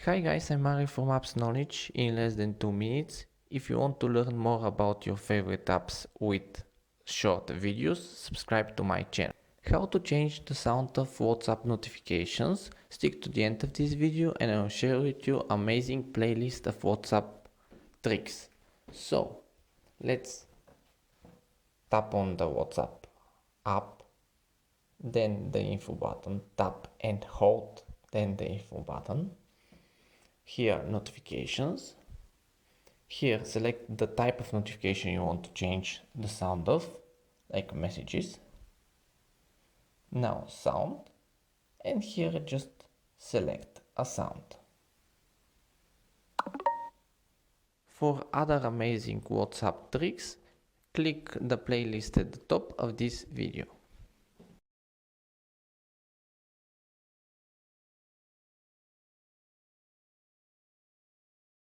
Hi guys, I'm Mario from Apps Knowledge in less than 2 minutes. If you want to learn more about your favorite apps with short videos, subscribe to my channel. How to change the sound of WhatsApp notifications? Stick to the end of this video and I'll share with you amazing playlist of WhatsApp tricks. So, let's tap on the WhatsApp app, then the info button, tap and hold, then the info button. Here notifications. Here select the type of notification you want to change the sound of, like messages. Now sound, and here just select a sound. For other amazing WhatsApp tricks, click the playlist at the top of this video.